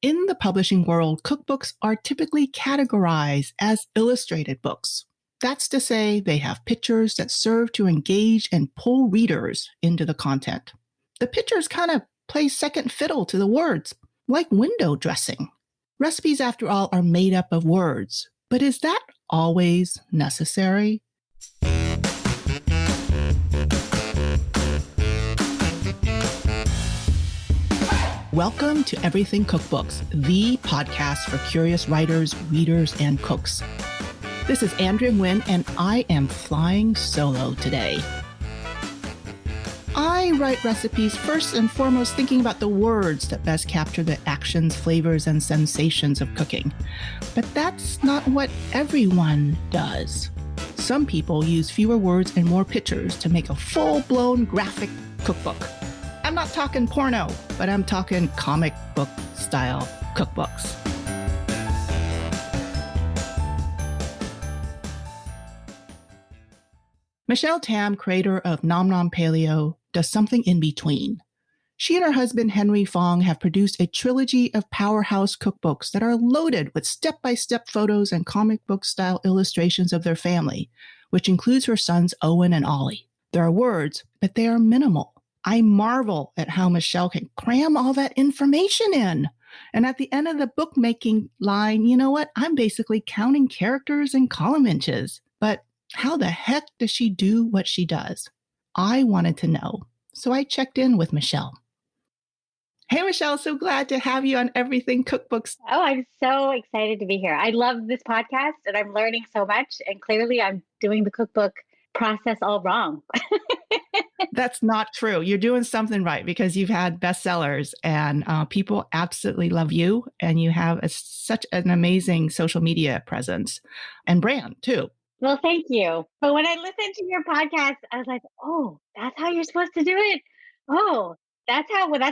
In the publishing world, cookbooks are typically categorized as illustrated books. That's to say, they have pictures that serve to engage and pull readers into the content. The pictures kind of play second fiddle to the words, like window dressing. Recipes, after all, are made up of words, but is that always necessary? Welcome to Everything Cookbooks, the podcast for curious writers, readers, and cooks. This is Andrea Nguyen, and I am flying solo today. I write recipes first and foremost thinking about the words that best capture the actions, flavors, and sensations of cooking. But that's not what everyone does. Some people use fewer words and more pictures to make a full-blown graphic cookbook. I'm not talking porno, but I'm talking comic book style cookbooks. Michelle Tam, creator of Nom Nom Paleo, does something in between. She and her husband, Henry Fong, have produced a trilogy of powerhouse cookbooks that are loaded with step-by-step photos and comic book style illustrations of their family, which includes her sons, Owen and Ollie. There are words, but they are minimal. I marvel at how Michelle can cram all that information in. And at the end of the bookmaking line, you know what? I'm basically counting characters and column inches. But how the heck does she do what she does? I wanted to know. So I checked in with Michelle. Hey, Michelle, so glad to have you on Everything Cookbooks. Oh, I'm so excited to be here. I love this podcast and I'm learning so much. And clearly I'm doing the cookbook process all wrong. That's not true. You're doing something right because you've had bestsellers and people absolutely love you. And you have such an amazing social media presence and brand too. Well, thank you. But when I listened to your podcast, I was like, oh, that's how you're supposed to do it. Oh, that's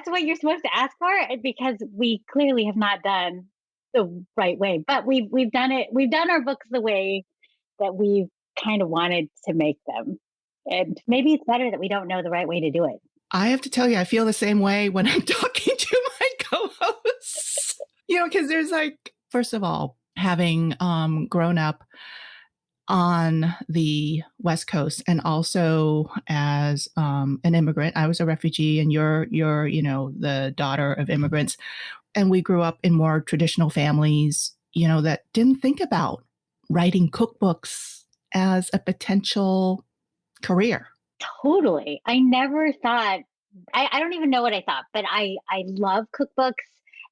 what you're supposed to ask for. Because we clearly have not done the right way, but we've done it. We've done our books the way that we've kind of wanted to make them. And maybe it's better that we don't know the right way to do it. I have to tell you, I feel the same way when I'm talking to my co-hosts. Because there's first of all, having grown up on the West Coast and also as an immigrant, I was a refugee and you're the daughter of immigrants. And we grew up in more traditional families, that didn't think about writing cookbooks as a potential career. Totally. I never thought, I don't even know what I thought, but I love cookbooks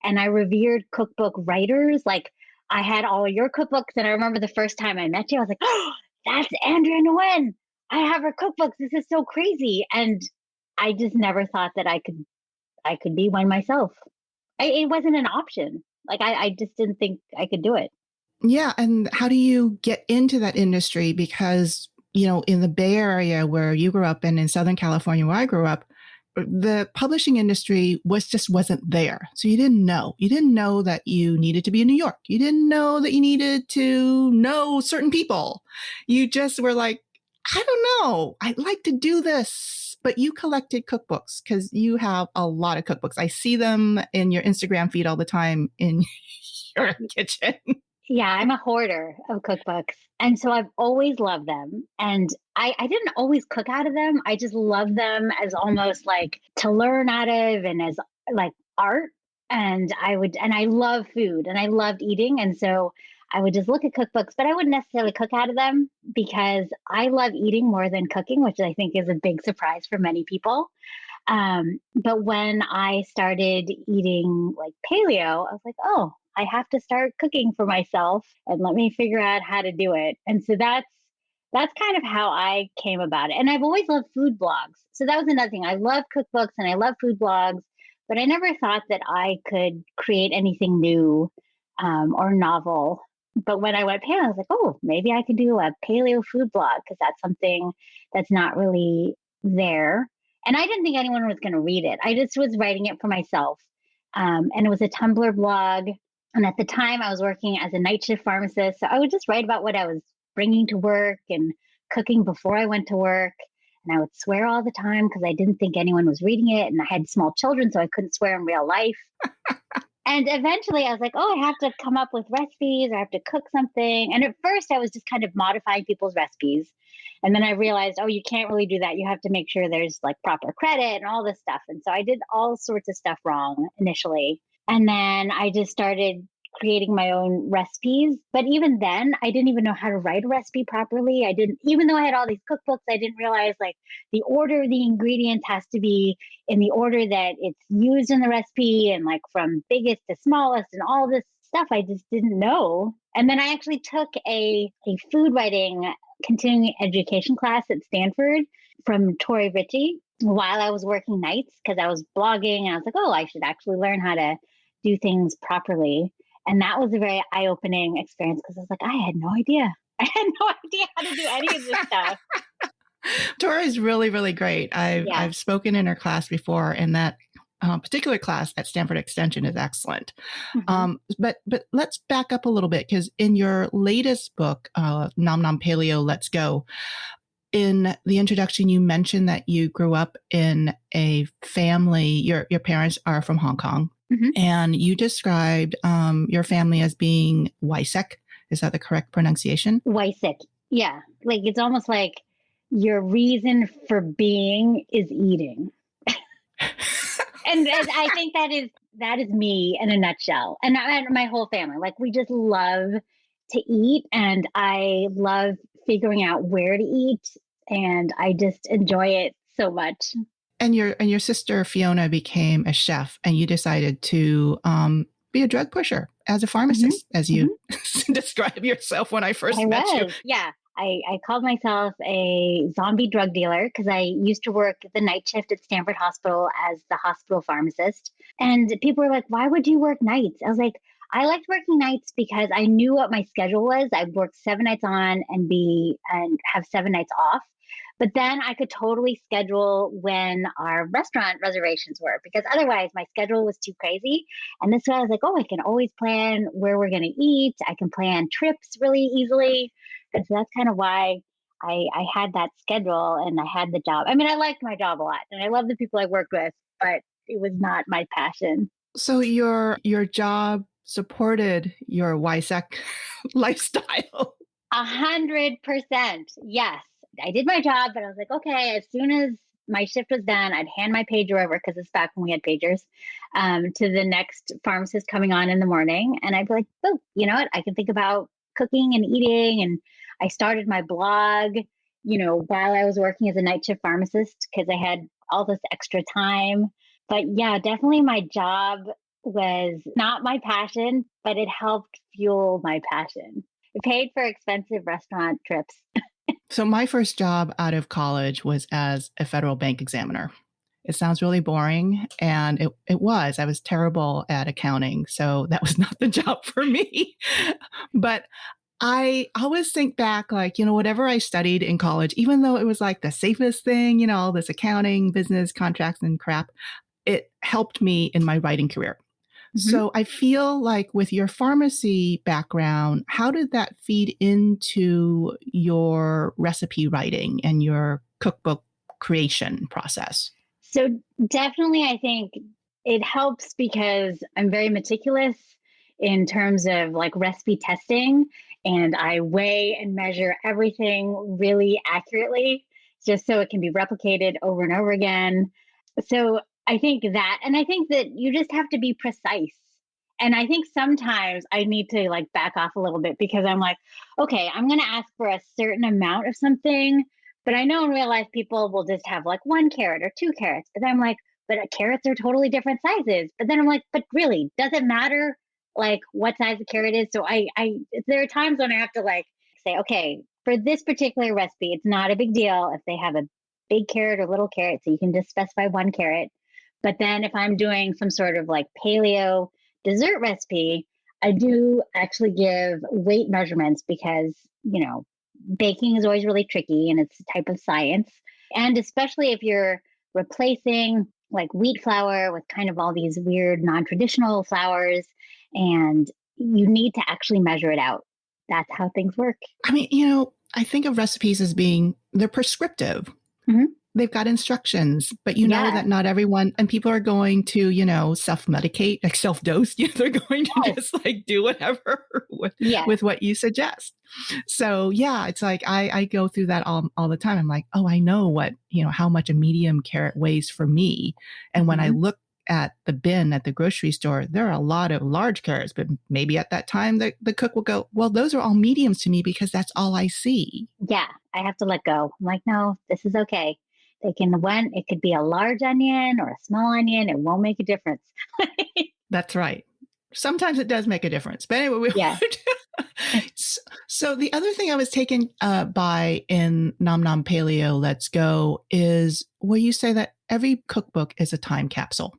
and I revered cookbook writers. Like I had all of your cookbooks and I remember the first time I met you, I was like, oh, that's Andrea Nguyen. I have her cookbooks. This is so crazy. And I just never thought that I could be one myself. It wasn't an option. Like I just didn't think I could do it. Yeah. And how do you get into that industry? Because in the Bay Area where you grew up and in Southern California where I grew up, the publishing industry wasn't there. So you didn't know. You didn't know that you needed to be in New York. You didn't know that you needed to know certain people. You just were like, I don't know. I'd like to do this. But you collected cookbooks because you have a lot of cookbooks. I see them in your Instagram feed all the time in your kitchen. Yeah, I'm a hoarder of cookbooks. And so I've always loved them. And I didn't always cook out of them. I just love them as almost like to learn out of and as like art. And I love food and I loved eating. And so I would just look at cookbooks, but I wouldn't necessarily cook out of them because I love eating more than cooking, which I think is a big surprise for many people. But when I started eating like paleo, I was like, oh, I have to start cooking for myself and let me figure out how to do it. And so that's kind of how I came about it. And I've always loved food blogs. So that was another thing. I love cookbooks and I love food blogs, but I never thought that I could create anything new or novel. But when I went paleo, I was like, oh, maybe I could do a paleo food blog because that's something that's not really there. And I didn't think anyone was going to read it. I just was writing it for myself. And it was a Tumblr blog. And at the time I was working as a night shift pharmacist. So I would just write about what I was bringing to work and cooking before I went to work. And I would swear all the time because I didn't think anyone was reading it. And I had small children, so I couldn't swear in real life. And eventually I was like, oh, I have to come up with recipes. I have to cook something. And at first I was just kind of modifying people's recipes. And then I realized, oh, you can't really do that. You have to make sure there's like proper credit and all this stuff. And so I did all sorts of stuff wrong initially. And then I just started creating my own recipes. But even then, I didn't even know how to write a recipe properly. I didn't, even though I had all these cookbooks, I didn't realize like the order of the ingredients has to be in the order that it's used in the recipe and like from biggest to smallest and all this stuff I just didn't know. And then I actually took a food writing continuing education class at Stanford from Tori Ritchie while I was working nights because I was blogging and I was like, oh, I should actually learn how to do things properly. And that was a very eye opening experience because I was like, I had no idea. I had no idea how to do any of this stuff. Tora is really, really great. Yeah. I've spoken in her class before, and that particular class at Stanford Extension is excellent. But let's back up a little bit because in your latest book, Nom Nom Paleo, Let's Go, in the introduction, you mentioned that you grew up in a family. Your parents are from Hong Kong, and you described your family as being Waisek. Is that the correct pronunciation? Waisek. Yeah. Like it's almost like your reason for being is eating. And I think that is me in a nutshell. And my whole family. Like we just love to eat and I love figuring out where to eat and I just enjoy it so much. And your sister Fiona became a chef and you decided to be a drug pusher as a pharmacist, as you describe yourself when I first met you. Yeah. I called myself a zombie drug dealer because I used to work the night shift at Stanford Hospital as the hospital pharmacist. And people were like, why would you work nights? I was like, I liked working nights because I knew what my schedule was. I worked 7 nights on and have 7 nights off. But then I could totally schedule when our restaurant reservations were because otherwise my schedule was too crazy. And this way I was like, oh, I can always plan where we're going to eat. I can plan trips really easily. And so that's kind of why I had that schedule and I had the job. I mean, I liked my job a lot and I love the people I worked with, but it was not my passion. So your job supported your WISEC lifestyle. 100%. Yes. I did my job, but I was like, okay, as soon as my shift was done, I'd hand my pager over because it's back when we had pagers to the next pharmacist coming on in the morning. And I'd be like, oh, you know what? I can think about cooking and eating. And I started my blog, while I was working as a night shift pharmacist because I had all this extra time. But yeah, definitely my job was not my passion, but it helped fuel my passion. It paid for expensive restaurant trips. So my first job out of college was as a federal bank examiner. It sounds really boring, and it was. I was terrible at accounting, so that was not the job for me. But I always think back, like, whatever I studied in college, even though it was like the safest thing, all this accounting, business, contracts, and crap, it helped me in my writing career. So I feel like with your pharmacy background, how did that feed into your recipe writing and your cookbook creation process? So definitely, I think it helps because I'm very meticulous in terms of like recipe testing and I weigh and measure everything really accurately just so it can be replicated over and over again. So I think that, and I think that you just have to be precise. And I think sometimes I need to like back off a little bit because I'm like, okay, I'm going to ask for a certain amount of something, but I know in real life people will just have like 1 carrot or 2 carrots. But then I'm like, but carrots are totally different sizes. But then I'm like, but really, does it matter like what size the carrot is? So I there are times when I have to like say, okay, for this particular recipe, it's not a big deal if they have a big carrot or little carrot. So you can just specify 1 carrot. But then if I'm doing some sort of like paleo dessert recipe, I do actually give weight measurements because, baking is always really tricky and it's a type of science. And especially if you're replacing like wheat flour with kind of all these weird non-traditional flours and you need to actually measure it out. That's how things work. I mean, I think of recipes as being, they're prescriptive. they've got instructions, but you know Yeah. that not everyone, and people are going to, self-medicate, like self-dose. They're going to Yes. just like do whatever Yeah. with what you suggest. So yeah, it's like I go through that all the time. I'm like, oh, I know how much a medium carrot weighs for me. And when I Hmm. look at the bin at the grocery store, there are a lot of large carrots, but maybe at that time the cook will go, well, those are all mediums to me because that's all I see. Yeah. I have to let go. I'm like, no, this is okay. It could be a large onion or a small onion. It won't make a difference. That's right. Sometimes it does make a difference. But anyway, Yeah. so the other thing I was taken by in Nom Nom Paleo Let's Go is where you say that every cookbook is a time capsule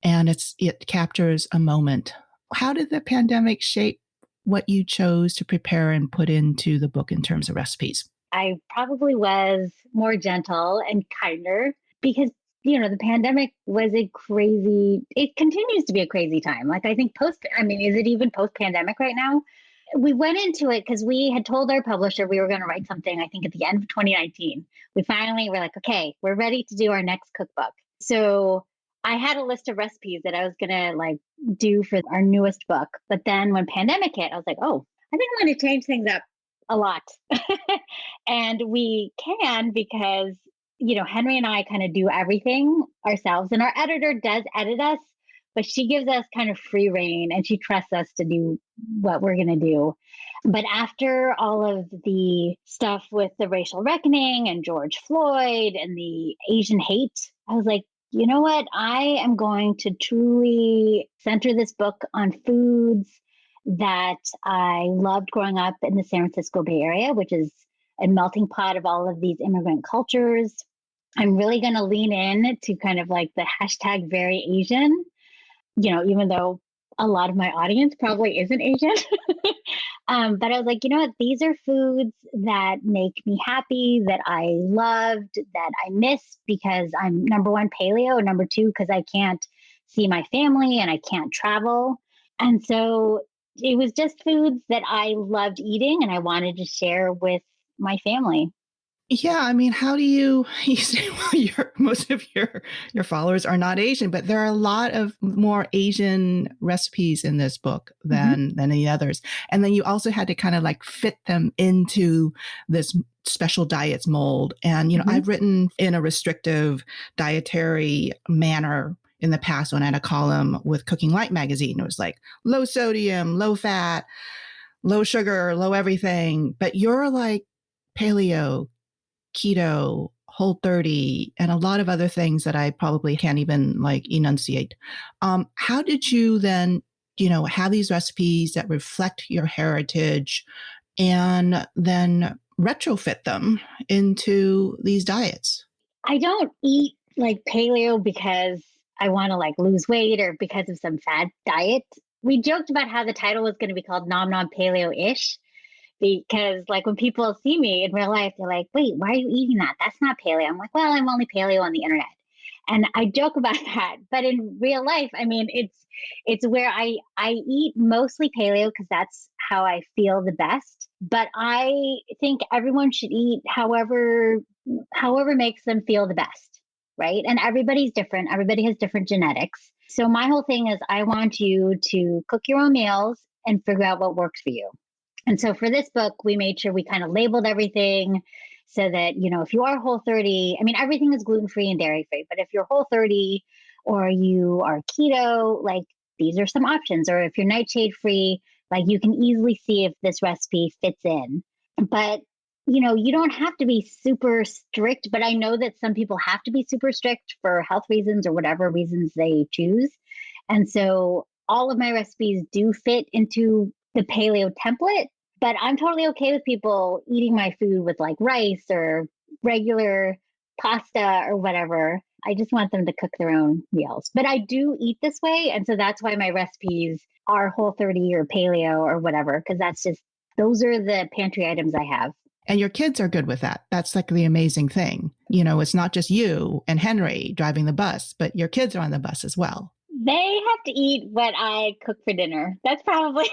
and it captures a moment. How did the pandemic shape what you chose to prepare and put into the book in terms of recipes? I probably was more gentle and kinder because, the pandemic was it continues to be a crazy time. Like, I think is it even post pandemic right now? We went into it because we had told our publisher we were going to write something, I think at the end of 2019. We finally were like, okay, we're ready to do our next cookbook. So I had a list of recipes that I was going to like do for our newest book. But then when pandemic hit, I was like, oh, I think I'm going to change things up a lot. And we can because, Henry and I kind of do everything ourselves, and our editor does edit us, but she gives us kind of free reign and she trusts us to do what we're going to do. But after all of the stuff with the racial reckoning and George Floyd and the Asian hate, I was like, you know what? I am going to truly center this book on foods that I loved growing up in the San Francisco Bay Area, which is a melting pot of all of these immigrant cultures. I'm really going to lean in to kind of like the hashtag very Asian, even though a lot of my audience probably isn't Asian. But I was like, you know what? These are foods that make me happy, that I loved, that I miss because I'm number one, paleo, and number two, because I can't see my family and I can't travel. And so it was just foods that I loved eating and I wanted to share with my family. Yeah, I mean, how do you say, well, most of your followers are not Asian, but there are a lot of more Asian recipes in this book Hmm. than any others. And then you also had to kind of like fit them into this special diets mold. And, Hmm. I've written in a restrictive dietary manner in the past when I had a column with Cooking Light magazine. It was like low sodium, low fat, low sugar, low everything. But you're like paleo, keto, Whole30, and a lot of other things that I probably can't even like enunciate. How did you then, have these recipes that reflect your heritage and then retrofit them into these diets? I don't eat like paleo because I want to like lose weight or because of some fad diet. We joked about how the title was going to be called Nom Nom Paleo ish because like when people see me in real life, they're like, wait, why are you eating that? That's not paleo. I'm like, well, I'm only paleo on the internet. And I joke about that. But in real life, I mean, it's where I eat mostly paleo because that's how I feel the best. But I think everyone should eat however makes them feel the best, right? And everybody's different. Everybody has different genetics. So my whole thing is I want you to cook your own meals and figure out what works for you. And so for this book, we made sure we kind of labeled everything so that, if you are Whole30, I mean, everything is gluten free and dairy free, but if you're Whole30 or you are keto, like these are some options. Or if you're nightshade free, like you can easily see if this recipe fits in. But, you don't have to be super strict, but I know that some people have to be super strict for health reasons or whatever reasons they choose. And so all of my recipes do fit into the paleo template, but I'm totally okay with people eating my food with like rice or regular pasta or whatever. I just want them to cook their own meals. But I do eat this way. And so that's why my recipes are Whole30 or paleo or whatever, because those are the pantry items I have. And your kids are good with that. That's like the amazing thing. It's not just you and Henry driving the bus, but your kids are on the bus as well. They have to eat what I cook for dinner. That's probably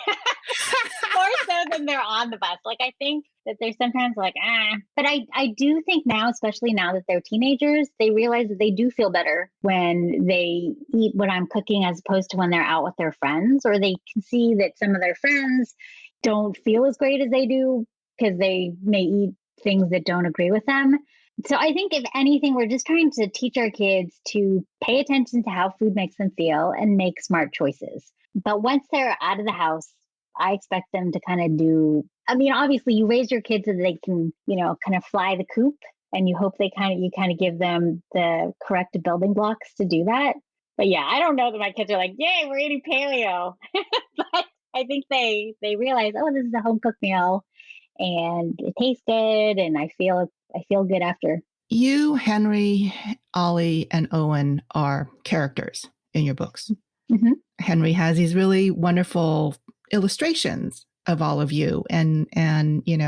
more so than they're on the bus. Like, I think that they're sometimes like, ah. But I do think now, especially now that they're teenagers, they realize that they do feel better when they eat what I'm cooking as opposed to when they're out with their friends, or they can see that some of their friends don't feel as great as they do because they may eat things that don't agree with them. So I think if anything, we're just trying to teach our kids to pay attention to how food makes them feel and make smart choices. But once they're out of the house, I expect them to kind of do, I mean, obviously you raise your kids so that they can, kind of fly the coop, and you hope you kind of give them the correct building blocks to do that. But yeah, I don't know that my kids are like, yay, we're eating paleo. But I think they realize, oh, this is a home cooked meal and it tastes good and I feel good after. You, Henry, Ollie, and Owen are characters in your books. Mm-hmm. Henry has these really wonderful illustrations of all of you and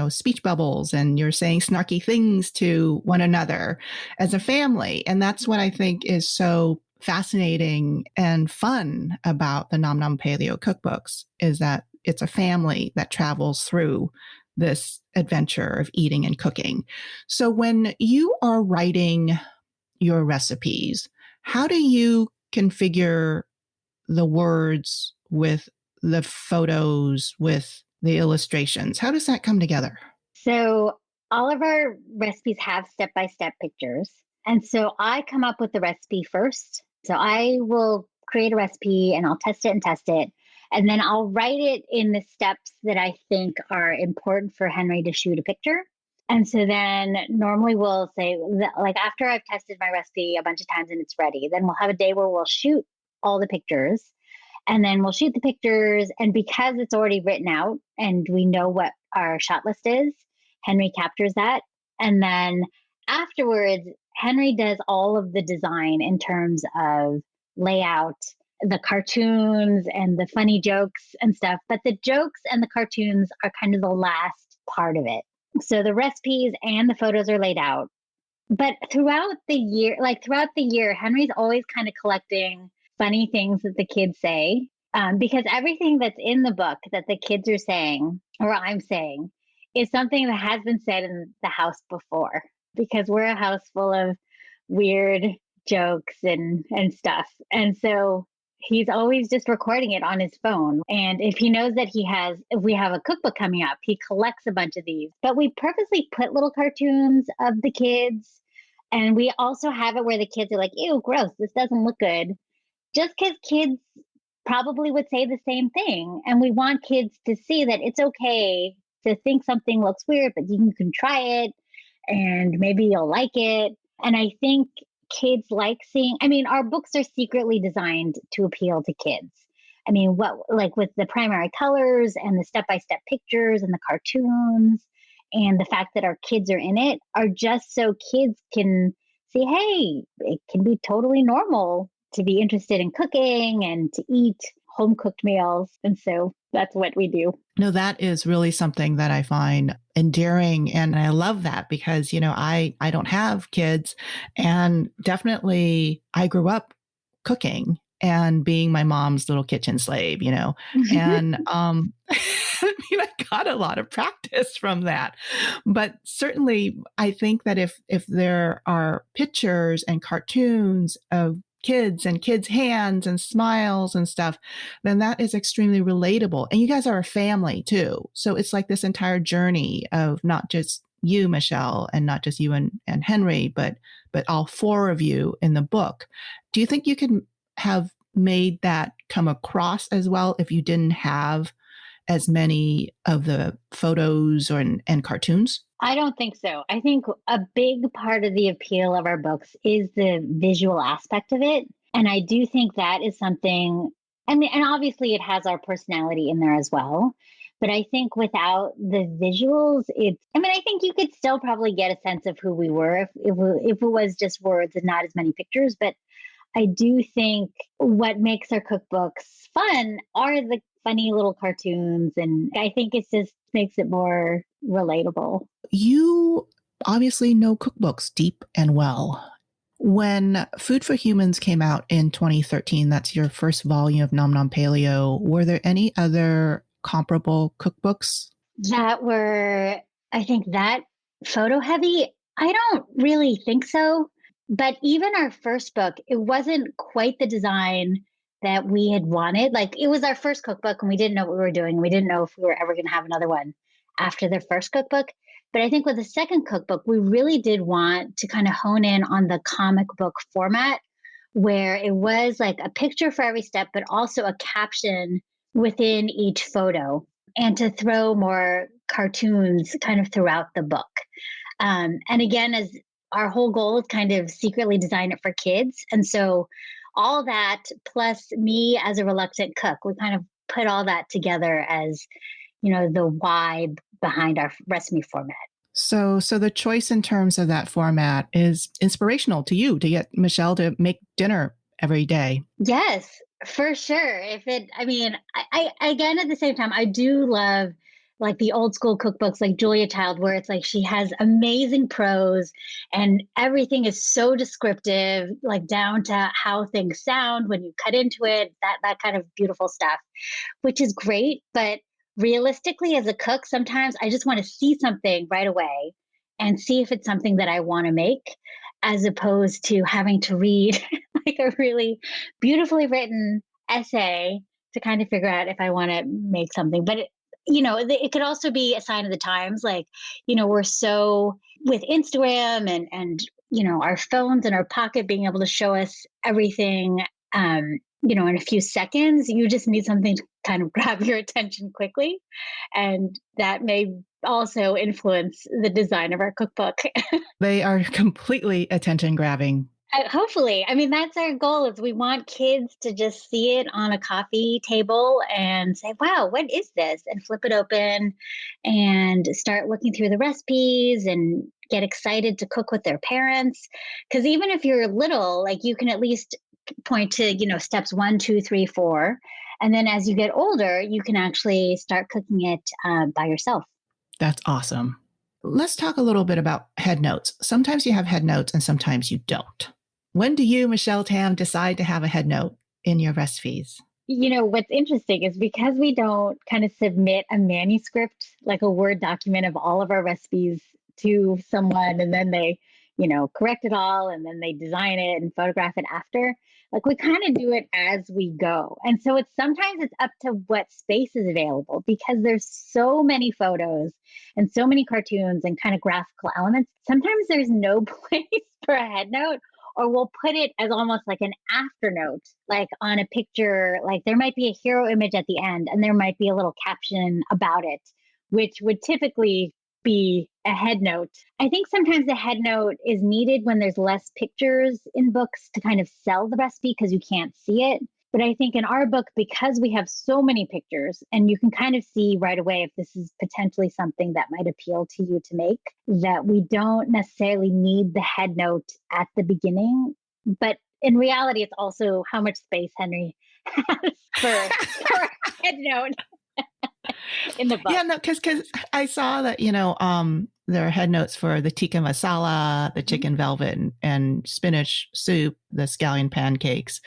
speech bubbles, and you're saying snarky things to one another as a family. And that's what I think is so fascinating and fun about the Nom Nom Paleo cookbooks, is that it's a family that travels through this adventure of eating and cooking. So when you are writing your recipes, how do you configure the words with the photos, with the illustrations? How does that come together? So all of our recipes have step-by-step pictures. And so I come up with the recipe first. So I will create a recipe and I'll test it and test it. And then I'll write it in the steps that I think are important for Henry to shoot a picture. And so then normally we'll say, like, after I've tested my recipe a bunch of times and it's ready, then we'll have a day where we'll shoot all the pictures. And then we'll shoot the pictures. And because it's already written out and we know what our shot list is, Henry captures that. And then afterwards, Henry does all of the design in terms of layout, the cartoons and the funny jokes and stuff. But the jokes and the cartoons are kind of the last part of it. So the recipes and the photos are laid out. But throughout the year, Henry's always kind of collecting funny things that the kids say, because everything that's in the book that the kids are saying or I'm saying is something that has been said in the house before, because we're a house full of weird jokes and stuff. And so he's always just recording it on his phone. And if he knows that if we have a cookbook coming up, he collects a bunch of these. But we purposely put little cartoons of the kids. And we also have it where the kids are like, ew, gross, this doesn't look good. Just because kids probably would say the same thing. And we want kids to see that it's okay to think something looks weird, but you can try it and maybe you'll like it. And I think kids like seeing, our books are secretly designed to appeal to kids. With the primary colors and the step-by-step pictures and the cartoons and the fact that our kids are in it are just so kids can see, hey, it can be totally normal to be interested in cooking and to eat home cooked meals. And so that's what we do. No, that is really something that I find endearing. And I love that because, I don't have kids, and definitely I grew up cooking and being my mom's little kitchen slave, and I got a lot of practice from that. But certainly I think that if there are pictures and cartoons of kids and kids' hands and smiles and stuff, then that is extremely relatable. And you guys are a family too. So it's like this entire journey of not just you, Michelle, and not just you and Henry, but all four of you in the book. Do you think you could have made that come across as well if you didn't have as many of the photos and cartoons? I don't think so. I think a big part of the appeal of our books is the visual aspect of it. And I do think that is something, and obviously it has our personality in there as well. But I think without the visuals, I think you could still probably get a sense of who we were if it was just words and not as many pictures. But I do think what makes our cookbooks fun are the funny little cartoons. And I think it just makes it more relatable. You obviously know cookbooks deep and well. When Food for Humans came out in 2013, that's your first volume of Nom Nom Paleo, were there any other comparable cookbooks? That were, I think, that photo heavy? I don't really think so. But even our first book, it wasn't quite the design that we had wanted. Like, it was our first cookbook and we didn't know what we were doing. We didn't know if we were ever going to have another one after the first cookbook. But I think with the second cookbook, we really did want to kind of hone in on the comic book format where it was like a picture for every step, but also a caption within each photo, and to throw more cartoons kind of throughout the book. And again, as our whole goal is kind of secretly design it for kids. And so all that plus me as a reluctant cook, we kind of put all that together as, the why behind our recipe format. So the choice in terms of that format is inspirational to you to get Michelle to make dinner every day. Yes, for sure. I again, at the same time, I do love like the old school cookbooks like Julia Child, where it's like she has amazing prose and everything is so descriptive, like down to how things sound when you cut into it, that kind of beautiful stuff, which is great. But realistically, as a cook, sometimes I just want to see something right away and see if it's something that I want to make, as opposed to having to read like a really beautifully written essay to kind of figure out if I want to make something. But it could also be a sign of the times. Like, we're so with Instagram and our phones in our pocket being able to show us everything, in a few seconds. You just need something to kind of grab your attention quickly. And that may also influence the design of our cookbook. They are completely attention grabbing. Hopefully. I mean, that's our goal is we want kids to just see it on a coffee table and say, wow, what is this? And flip it open and start looking through the recipes and get excited to cook with their parents. Because even if you're little, like you can at least point to, steps 1, 2, 3, 4. And then as you get older, you can actually start cooking it by yourself. That's awesome. Let's talk a little bit about head notes. Sometimes you have head notes and sometimes you don't. When do you, Michelle Tam, decide to have a head note in your recipes? What's interesting is because we don't kind of submit a manuscript, like a Word document of all of our recipes to someone, and then they, correct it all, and then they design it and photograph it after. Like we kind of do it as we go. And so sometimes it's up to what space is available because there's so many photos and so many cartoons and kind of graphical elements. Sometimes there's no place for a head note, or we'll put it as almost like an afternote, like on a picture. Like there might be a hero image at the end and there might be a little caption about it, which would typically be a head note. I think sometimes the head note is needed when there's less pictures in books to kind of sell the recipe because you can't see it. But I think in our book, because we have so many pictures and you can kind of see right away if this is potentially something that might appeal to you to make, that we don't necessarily need the head note at the beginning. But in reality, it's also how much space Henry has for a head note in the book. Yeah, no, because I saw that, there are head notes for the tikka masala, the chicken velvet and spinach soup, the scallion pancakes,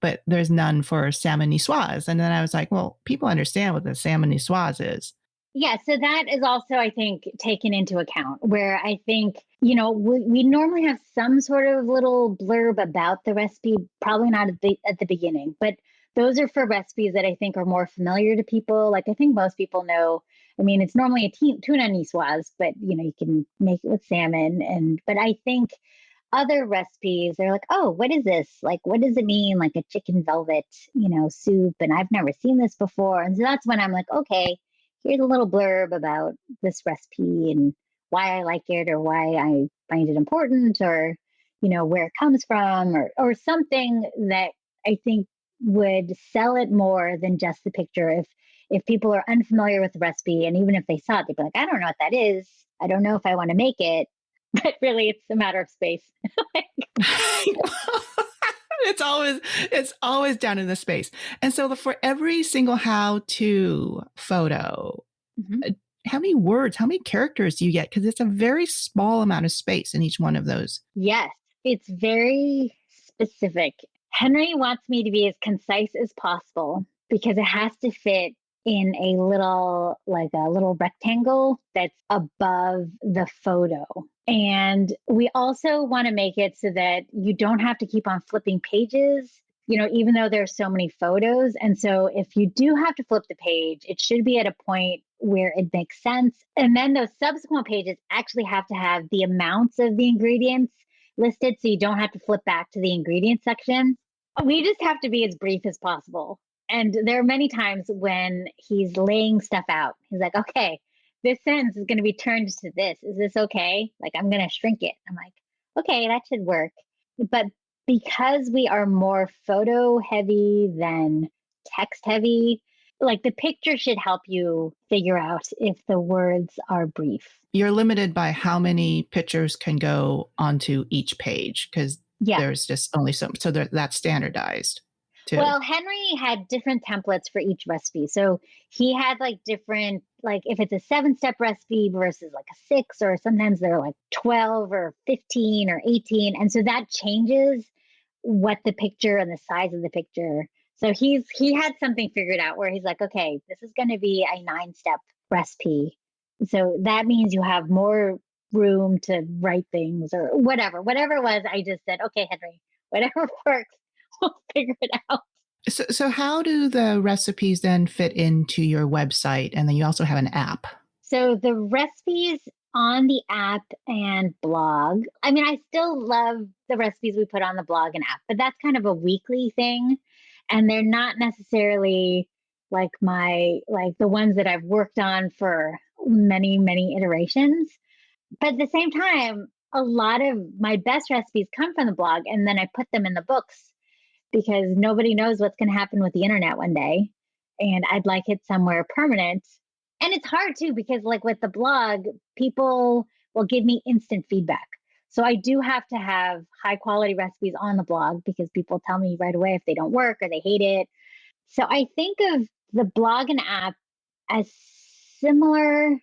but there's none for salmon niçoise. And then I was like, well, people understand what the salmon niçoise is. Yeah, so that is also, I think, taken into account where I think, we normally have some sort of little blurb about the recipe, probably not at the beginning, but those are for recipes that I think are more familiar to people. Like I think most people know, I mean, it's normally a tuna niçoise, but you can make it with salmon. But I think other recipes, they're like, oh, what is this? Like, what does it mean? Like a chicken velvet, soup. And I've never seen this before. And so that's when I'm like, okay, here's a little blurb about this recipe and why I like it or why I find it important or, where it comes from or something that I think would sell it more than just the picture. If people are unfamiliar with the recipe and even if they saw it, they'd be like, I don't know what that is. I don't know if I want to make it. But really, it's a matter of space. It's always down in the space. And so for every single how-to photo, how many words, how many characters do you get? Because it's a very small amount of space in each one of those. Yes, it's very specific. Henry wants me to be as concise as possible because it has to fit in a little rectangle that's above the photo. And we also want to make it so that you don't have to keep on flipping pages, even though there's so many photos. And so if you do have to flip the page, it should be at a point where it makes sense. And then those subsequent pages actually have to have the amounts of the ingredients listed so you don't have to flip back to the ingredient section. We just have to be as brief as possible. And there are many times when he's laying stuff out. He's like, okay, this sentence is going to be turned to this. Is this okay? Like, I'm going to shrink it. I'm like, okay, that should work. But because we are more photo heavy than text heavy, like the picture should help you figure out if the words are brief. You're limited by how many pictures can go onto each page because there's just only so that's standardized too. Well, Henry had different templates for each recipe. So he had like different, like if it's a 7-step recipe versus like a 6, or sometimes they're like 12 or 15 or 18. And so that changes what the picture and the size of the picture. So he had something figured out where he's like, okay, this is going to be a 9-step recipe. So that means you have more room to write things or whatever it was. I just said, okay, Henry, whatever works, we'll figure it out. So how do the recipes then fit into your website? And then you also have an app. So the recipes on the app and blog, I mean, I still love the recipes we put on the blog and app, but that's kind of a weekly thing. And they're not necessarily like the ones that I've worked on for many, many iterations. But at the same time, a lot of my best recipes come from the blog, and then I put them in the books because nobody knows what's going to happen with the internet one day. And I'd like it somewhere permanent. And it's hard too, because like with the blog, people will give me instant feedback. So I do have to have high quality recipes on the blog because people tell me right away if they don't work or they hate it. So I think of the blog and app as similar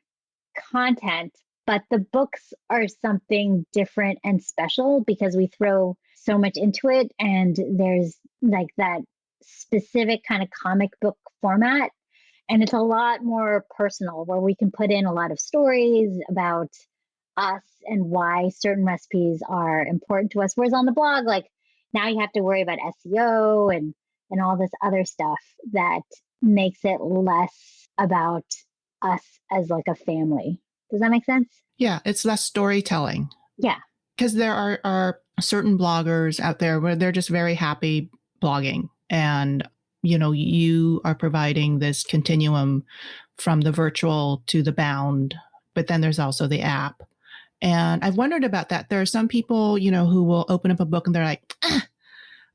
content, but the books are something different and special because we throw so much into it. And there's like that specific kind of comic book format. And it's a lot more personal where we can put in a lot of stories about us and why certain recipes are important to us. Whereas on the blog, like now you have to worry about SEO and all this other stuff that makes it less about us as like a family. Does that make sense? Yeah, it's less storytelling. Yeah. Because there are certain bloggers out there where they're just very happy blogging. And, you are providing this continuum from the virtual to the bound, but then there's also the app. And I've wondered about that. There are some people, who will open up a book and they're like,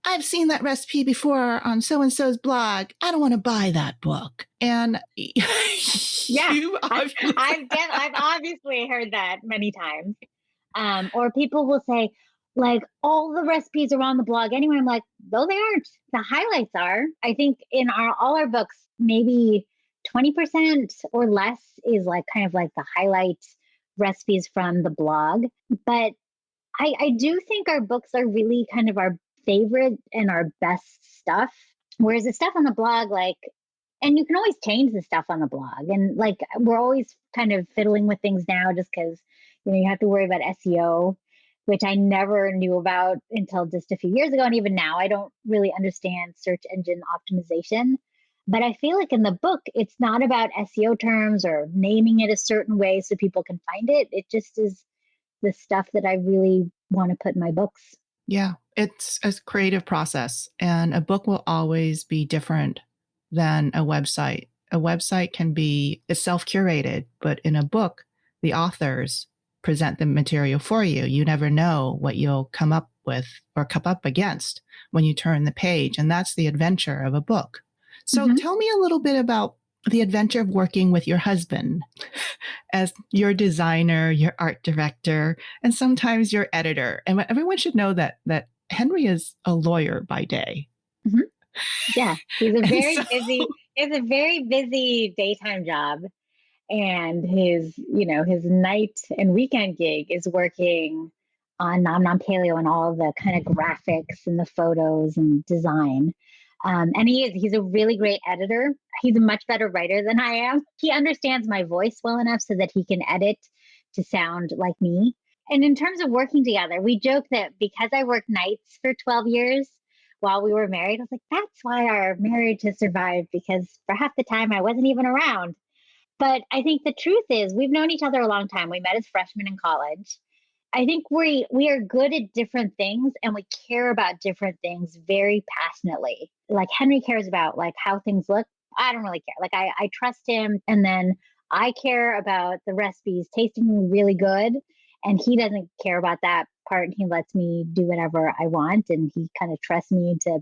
I've seen that recipe before on so-and-so's blog. I don't want to buy that book. And yeah, I've obviously heard that many times. Or people will say, like, all the recipes are on the blog anyway. I'm like, no, they aren't. The highlights are. I think in all our books, maybe 20% or less is like kind of like the highlight recipes from the blog. But I do think our books are really kind of our favorite and our best stuff. Whereas the stuff on the blog, like, and you can always change the stuff on the blog. And like, we're always kind of fiddling with things now just because, you have to worry about SEO, which I never knew about until just a few years ago. And even now, I don't really understand search engine optimization. But I feel like in the book, it's not about SEO terms or naming it a certain way so people can find it. It just is the stuff that I really want to put in my books. Yeah, it's a creative process, and a book will always be different than a website. A website can be self-curated, but in a book, the authors present the material for you. You never know what you'll come up with or come up against when you turn the page, and that's the adventure of a book. So tell me a little bit about the adventure of working with your husband as your designer, your art director, and sometimes your editor. And everyone should know that Henry is a lawyer by day. Mm-hmm. Yeah, he's a very busy daytime job. And his night and weekend gig is working on Nom Nom Paleo and all of the kind of graphics and the photos and design. And he's a really great editor. He's a much better writer than I am. He understands my voice well enough so that he can edit to sound like me. And in terms of working together, we joke that because I worked nights for 12 years while we were married, I was like, that's why our marriage has survived, because for half the time I wasn't even around. But I think the truth is, we've known each other a long time. We met as freshmen in college. I think we are good at different things and we care about different things very passionately. Like Henry cares about like how things look. I don't really care. Like I trust him, and then I care about the recipes tasting really good, and he doesn't care about that part, and he lets me do whatever I want, and he kind of trusts me to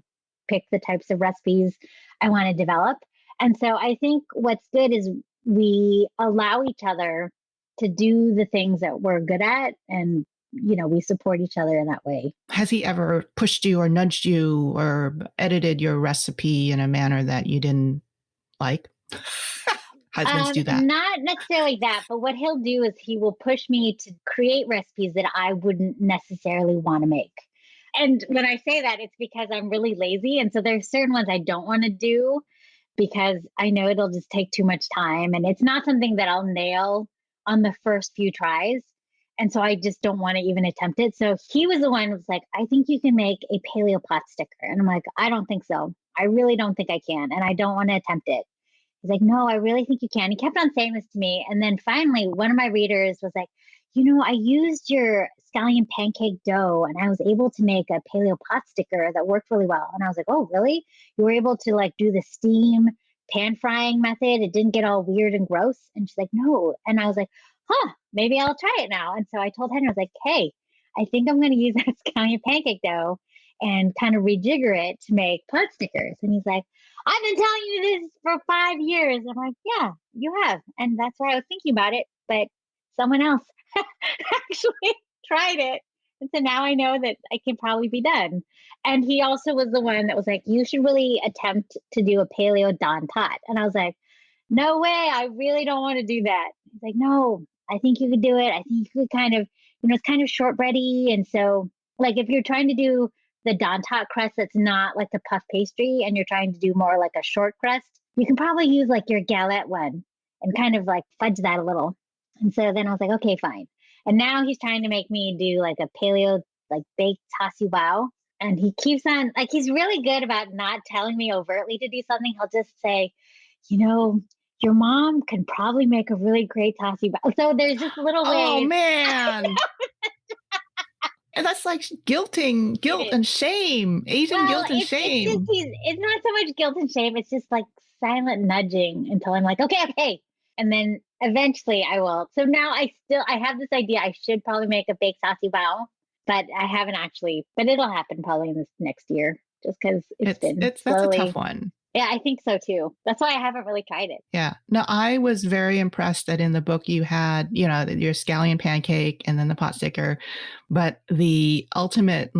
pick the types of recipes I want to develop. And so I think what's good is we allow each other to do the things that we're good at, and we support each other in that way. Has he ever pushed you or nudged you or edited your recipe in a manner that you didn't like? Husbands do that. Not necessarily that, but what he'll do is he will push me to create recipes that I wouldn't necessarily want to make. And when I say that, it's because I'm really lazy, and so there's certain ones I don't want to do because I know it'll just take too much time, and it's not something that I'll nail on the first few tries. And so I just don't want to even attempt it. So he was the one who was like, I think you can make a paleo pot sticker. And I'm like, I don't think so. I really don't think I can. And I don't want to attempt it. He's like, no, I really think you can. He kept on saying this to me. And then finally, one of my readers was like, I used your scallion pancake dough and I was able to make a paleo pot sticker that worked really well. And I was like, oh, really? You were able to like do the steam pan frying method? It didn't get all weird and gross? And she's like, no. And I was like, huh, maybe I'll try it now. And so I told Henry, I was like, hey, I think I'm going to use that scallion pancake dough and kind of rejigger it to make pot stickers. And he's like, I've been telling you this for 5 years. I'm like, yeah, you have. And that's why I was thinking about it. But someone else actually tried it. And so now I know that I can probably be done. And he also was the one that was like, you should really attempt to do a paleo Don Tot. And I was like, no way. I really don't want to do that. He's like, no, I think you could do it. I think you could kind of, it's kind of shortbready. And so, like, if you're trying to do the Don Tot crust that's not like the puff pastry and you're trying to do more like a short crust, you can probably use like your galette one and kind of like fudge that a little. And so then I was like, okay, fine. And now he's trying to make me do like a paleo, like baked tasu bao. And he keeps on, like, he's really good about not telling me overtly to do something. He'll just say, your mom can probably make a really great tasu bao. So there's just little ways. Oh, man. And that's like guilt and shame, Asian guilt and shame. It's not so much guilt and shame. It's just like silent nudging until I'm like, okay. And then eventually I will. So now I have this idea. I should probably make a baked tasu bao, but I haven't actually, but it'll happen probably in this next year just because it's been that's a tough one. Yeah, I think so too. That's why I haven't really tried it. Yeah. No, I was very impressed that in the book you had, your scallion pancake and then the pot sticker, but the ultimate,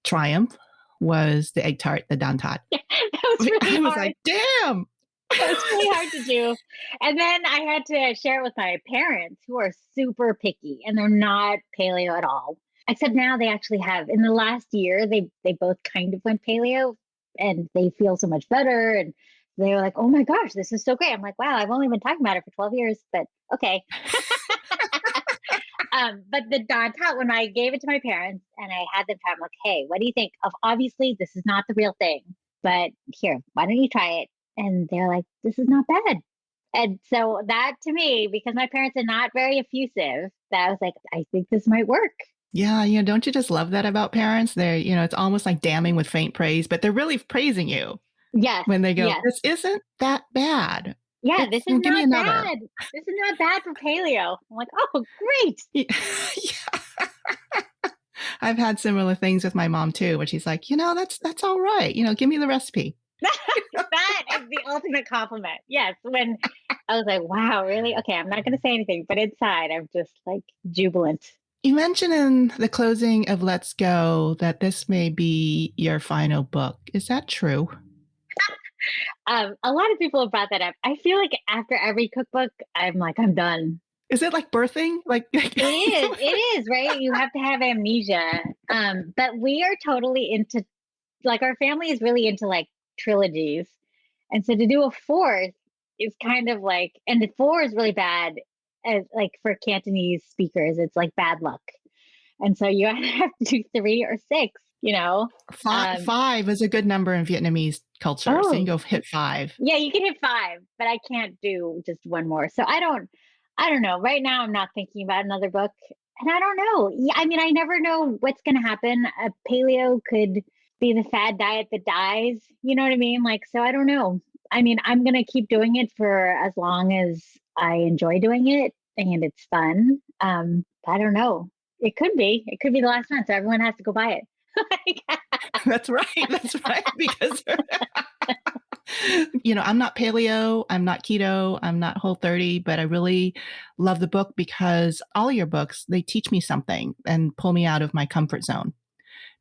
triumph was the egg tart, the Don Tot. Yeah, that was really I was like, damn. That was really hard to do. And then I had to share it with my parents who are super picky and they're not paleo at all. Except now they actually have, in the last year, they both kind of went paleo. And they feel so much better. And they're like, oh my gosh, this is so great. I'm like, wow, I've only been talking about it for 12 years, but okay. But the Don Tot, when I gave it to my parents and I had them try, I'm like, hey, what do you think of? Obviously, this is not the real thing, but here, why don't you try it? And they're like, this is not bad. And so that to me, because my parents are not very effusive, that I was like, I think this might work. Yeah, don't you just love that about parents? They're, it's almost like damning with faint praise, but they're really praising you. Yes. When they go, this isn't that bad. Yeah, this is not bad. This is not bad for paleo. I'm like, oh, great. Yeah. I've had similar things with my mom too, where she's like, that's all right. Give me the recipe. That is the ultimate compliment. Yes. When I was like, wow, really? Okay, I'm not going to say anything, but inside I'm just like jubilant. You mentioned in the closing of Let's Go that this may be your final book. Is that true? A lot of people have brought that up. I feel like after every cookbook, I'm like, I'm done. Is it like birthing? It is, right? You have to have amnesia. But we are totally into like our family is really into like trilogies. And so to do a fourth is kind of like, and the four is really bad as like for Cantonese speakers, it's like bad luck. And so you either have to do three or six, you know? Um, Five is a good number in Vietnamese culture. So you oh, can go hit five. yeah, you can hit five, but I can't do just one more. So I don't know. Right now, I'm not thinking about another book. And I don't know. Yeah, I mean, I never know what's going to happen. Paleo could be the fad diet that dies. You know what I mean? Like, so I don't know. I mean, I'm going to keep doing it for as long as I enjoy doing it and it's fun. I don't know. It could be. It could be the last one. So everyone has to go buy it. That's right. That's right. Because, I'm not paleo, I'm not keto, I'm not Whole30, but I really love the book because all your books, they teach me something and pull me out of my comfort zone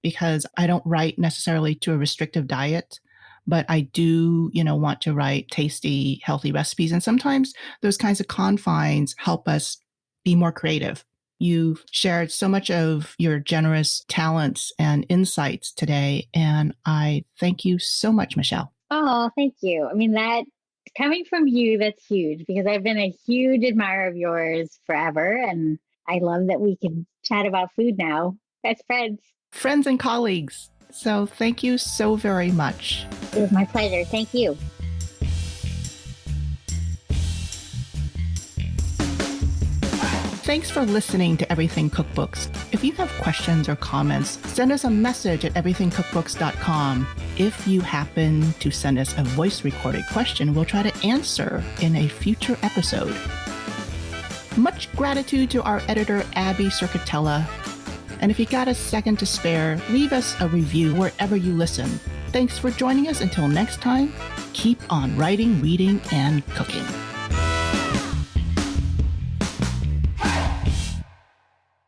because I don't write necessarily to a restrictive diet, but I do, want to write tasty, healthy recipes. And sometimes those kinds of confines help us be more creative. You've shared so much of your generous talents and insights today, and I thank you so much, Michelle. Oh, thank you. I mean, that coming from you, that's huge because I've been a huge admirer of yours forever. And I love that we can chat about food now as friends. Friends and colleagues. So thank you so very much. It was my pleasure. Thank you. Thanks for listening to Everything Cookbooks. If you have questions or comments, send us a message at everythingcookbooks.com. If you happen to send us a voice recorded question, we'll try to answer in a future episode. Much gratitude to our editor, Abby Circatella. And if you got a second to spare, leave us a review wherever you listen. Thanks for joining us. Until next time, keep on writing, reading, and cooking.